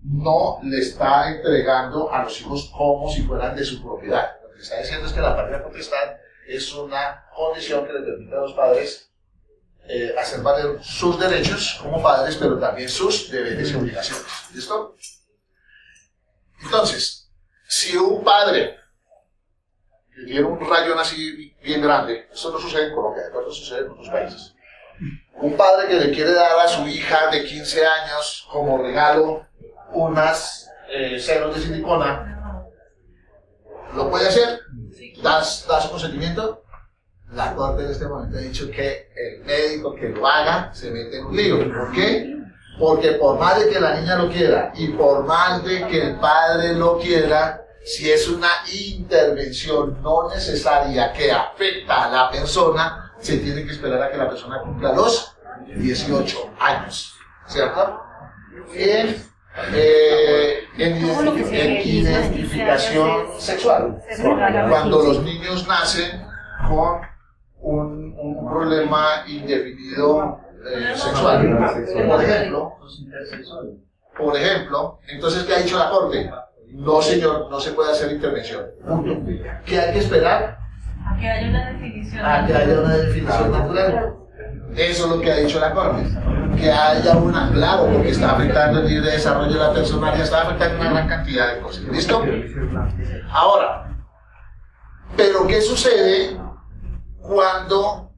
no le está entregando a los hijos como si fueran de su propiedad. Lo que le está diciendo es que la patria potestad es una condición que le permite a los padres hacer valer sus derechos como padres, pero también sus deberes y obligaciones. ¿Listo? Entonces, si un padre que tiene un rayón así bien grande, eso no sucede en Colombia, esto sucede en otros países, un padre que le quiere dar a su hija de 15 años como regalo unas ceros de silicona, ¿lo puede hacer? ¿Da su consentimiento? La Corte en este momento ha dicho que el médico que lo haga se mete en un lío. ¿Por qué? Porque por más de que la niña lo quiera y por más de que el padre lo quiera, si es una intervención no necesaria que afecta a la persona, se tiene que esperar a que la persona cumpla los 18 años, ¿cierto? En identificación sexual, cuando los niños nacen con un problema indefinido sexual, por ejemplo, entonces, ¿qué ha dicho la Corte? No, señor, no se puede hacer intervención. Punto. ¿Qué hay que esperar? A que haya una definición. A que haya una definición natural. Eso es lo que ha dicho la Corte. Que haya una, claro, porque está afectando el libre desarrollo de la personalidad, está afectando una gran cantidad de cosas. ¿Listo? Ahora, ¿pero qué sucede cuando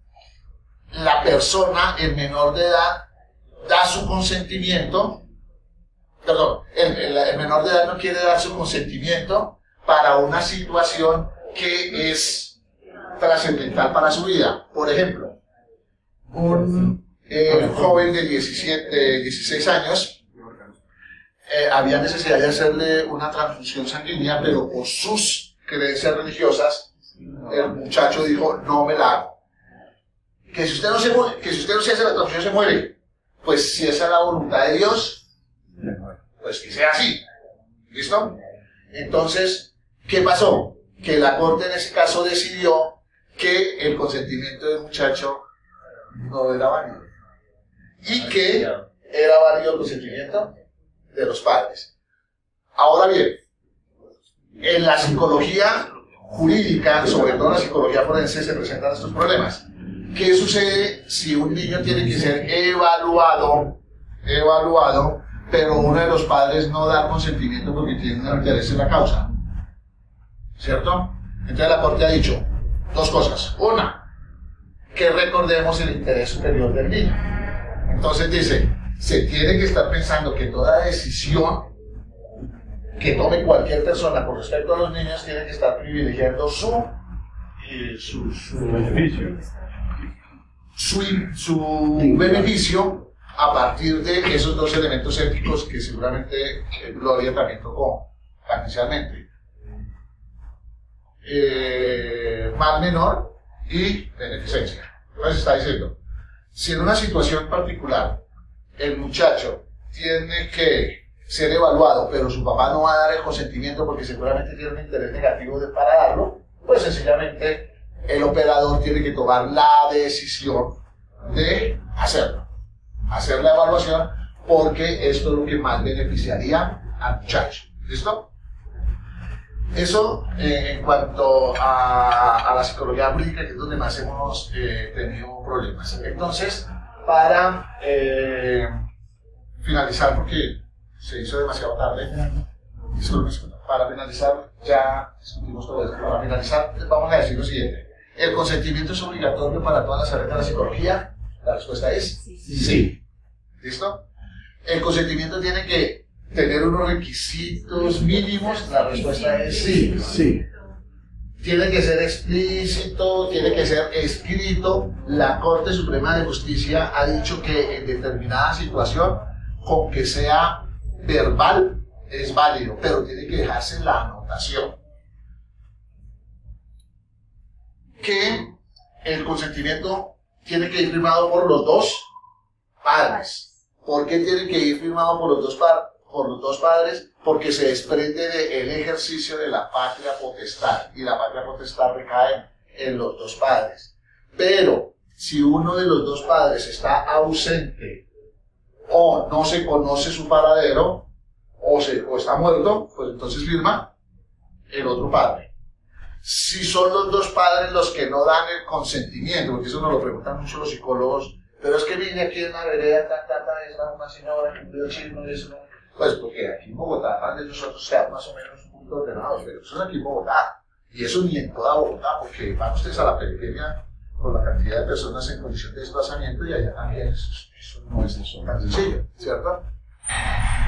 la persona, el menor de edad, da su consentimiento? Perdón, el menor de edad no quiere dar su consentimiento para una situación que es trascendental para su vida. Por ejemplo, un joven de 16 años había necesidad de hacerle una transfusión sanguínea, pero por sus creencias religiosas, el muchacho dijo, no me la hago. Que si usted no se hace la transfusión se muere. Pues si esa es la voluntad de Dios, pues que sea así. ¿Listo? Entonces, ¿qué pasó? Que la Corte en ese caso decidió que el consentimiento del muchacho no era válido. Y que era válido el consentimiento de los padres. Ahora bien, en la psicología jurídica, sobre todo en la psicología forense, se presentan estos problemas. ¿Qué sucede si un niño tiene que ser evaluado, pero uno de los padres no da consentimiento porque tiene un interés en la causa? ¿Cierto? Entonces la Corte ha dicho dos cosas. Una, que recordemos el interés superior del niño. Entonces dice, se tiene que estar pensando que toda decisión que tome cualquier persona con respecto a los niños tiene que estar privilegiando su beneficio. Su beneficio a partir de esos dos elementos éticos que seguramente Gloria también tocó inicialmente. Mal menor y beneficencia. Entonces está diciendo, si en una situación particular el muchacho tiene que ser evaluado, pero su papá no va a dar el consentimiento porque seguramente tiene un interés negativo para darlo, pues sencillamente el operador tiene que tomar la decisión de hacerlo, hacer la evaluación, porque esto es lo que más beneficiaría al muchacho. ¿Listo? Eso en cuanto a la psicología jurídica, que es donde más hemos tenido problemas. Entonces, para finalizar, porque se hizo demasiado tarde, para finalizar, ya discutimos todo esto. Para finalizar, vamos a decir lo siguiente: ¿el consentimiento es obligatorio para todas las áreas de la psicología? La respuesta es sí. ¿Listo? ¿El consentimiento tiene que tener unos requisitos mínimos? La respuesta es sí. Tiene que ser explícito, tiene que ser escrito. La Corte Suprema de Justicia ha dicho que en determinada situación, con que sea verbal, es válido, pero tiene que dejarse la anotación. Que el consentimiento tiene que ir firmado por los dos padres. ¿Por qué tiene que ir firmado por los dos padres? Porque se desprende del ejercicio de la patria potestad, y la patria potestad recae en los dos padres. Pero si uno de los dos padres está ausente, o no se conoce su paradero, o está muerto, pues entonces firma el otro padre. Si son los dos padres los que no dan el consentimiento, porque eso nos lo preguntan mucho los psicólogos, pero es que vine aquí en la vereda, es una señora que cumplió chismo y eso no. Pues porque aquí en Bogotá, más de nosotros sean más o menos un poquito ordenados, pero eso es aquí en Bogotá. Y eso ni en toda Bogotá, porque van ustedes a la periferia con la cantidad de personas en condición de desplazamiento, y allá también eso no es eso tan sencillo, ¿cierto?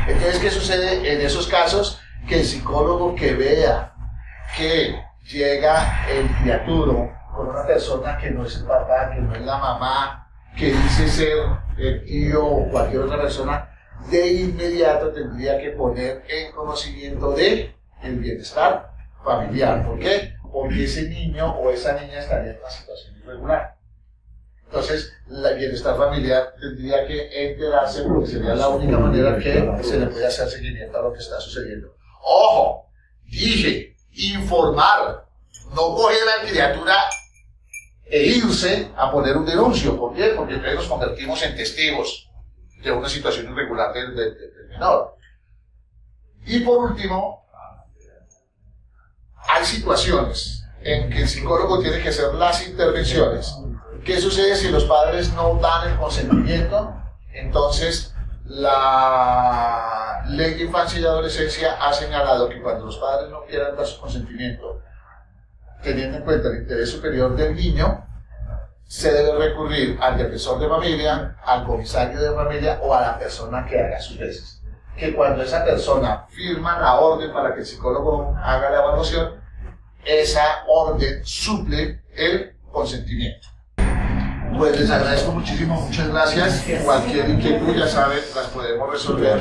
Entonces, ¿qué sucede en esos casos? Que el psicólogo que vea que llega el criaturo con una persona que no es el papá, que no es la mamá, que dice ser el tío o cualquier otra persona, de inmediato tendría que poner en conocimiento de el bienestar familiar. ¿Por qué? Porque ese niño o esa niña estaría en una situación irregular. Entonces, el bienestar familiar tendría que enterarse, porque sería la única manera que se le puede hacer seguimiento a lo que está sucediendo. ¡Ojo! Dije, informar, no coger a la criatura e irse a poner un denuncio. ¿Por qué? Porque entonces nos convertimos en testigos de una situación irregular del menor. Y por último, hay situaciones en que el psicólogo tiene que hacer las intervenciones. ¿Qué sucede si los padres no dan el consentimiento? Entonces, la Ley de Infancia y Adolescencia ha señalado que cuando los padres no quieran dar su consentimiento, teniendo en cuenta el interés superior del niño, se debe recurrir al defensor de familia, al comisario de familia o a la persona que haga sus veces. Que cuando esa persona firma la orden para que el psicólogo haga la evaluación, esa orden suple el consentimiento. Pues les agradezco muchísimo, muchas gracias. Cualquier inquietud, ya saben, las podemos resolver.